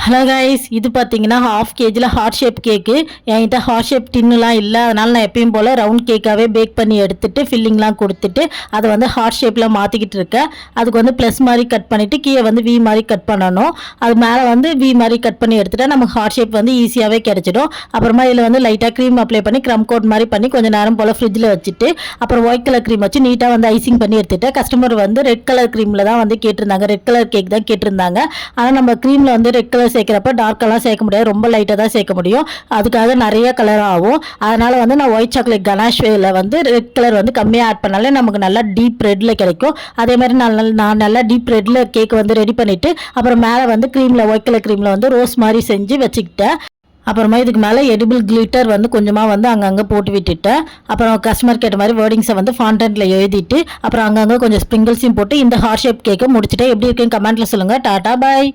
Hello guys, இது பார்த்தீங்கன்னா half கேஜியில் heart shape கேக்கு. என்கிட்ட ஹார்ட் ஷேப் டின்னுலாம் இல்லை, அதனால் நான் எப்பயும் போல் ரவுண்ட் கேக்காகவே பேக் பண்ணி எடுத்துட்டு ஃபில்லிங்லாம் கொடுத்துட்டு அதை வந்து ஹார்ட் ஷேப்பில் மாற்றிக்கிட்டு இருக்கேன். அதுக்கு வந்து ப்ளஸ் மாதிரி கட் பண்ணிவிட்டு கீழே வந்து வி மாதிரி கட் பண்ணணும். அது மேலே வந்து வி மாதிரி கட் பண்ணி எடுத்துகிட்டா நமக்கு ஹார்ட் ஷேப் வந்து ஈஸியாகவே கிடச்சிடும். அப்புறமா இதில் வந்து லைட்டாக க்ரீம் அப்ளை பண்ணி க்ரம் கோட் மாதிரி பண்ணி கொஞ்சம் நேரம் போல் ஃப்ரிட்ஜில் வச்சுட்டு அப்புறம் ஒயிட் கலர் க்ரீம் வச்சு நீட்டாக வந்து ஐசிங் பண்ணி எடுத்துகிட்டேன். கஸ்டமர் வந்து ரெட் கலர் க்ரீமில் தான் வந்து கேட்டிருந்தாங்க, ரெட் கலர் கேக் தான் கேட்டிருந்தாங்க. ஆனால் நம்ம க்ரீமில் வந்து ரெட் கலர் சேர்க்குறப்ப டார்க்கெல்லாம் சேர்க்க முடியாது, ரொம்ப லைட்டாக தான் சேர்க்க முடியும். அதுக்காக நிறைய கலர் ஆகும். அதனால் வந்து நான் ஒயிட் சாக்லேட் கனாஷ்வேல வந்து ரெட் கலர் வந்து கம்மியாக ஆட் பண்ணாலே நமக்கு நல்லா டீப் ரெட்டில் கிடைக்கும். அதே மாதிரி நான் நல்லா டீப் ரெட்டில் கேக் வந்து ரெடி பண்ணிவிட்டு அப்புறம் மேலே வந்து க்ரீமில் ஒயிட் கலர் க்ரீமில் வந்து ரோஸ் மாதிரி செஞ்சு வச்சுக்கிட்டேன். அப்புறமா இதுக்கு மேலே எடிபிள் கிளிட்டர் வந்து கொஞ்சமாக வந்து அங்கங்கே போட்டு விட்டுட்டேன். அப்புறம் கஸ்டமர் கேட்ட மாதிரி வேர்டிங்ஸை வந்து ஃபாண்டன்ட்டில் எழுதிட்டு அப்புறம் அங்கங்கே கொஞ்சம் ஸ்ப்ரிங்கிள்ஸையும் போட்டு இந்த ஹார்ட் ஷேப் கேக்கை முடிச்சுட்டு எப்படி இருக்குன்னு கமெண்ட்டில் சொல்லுங்கள். டாட்டா பாய்.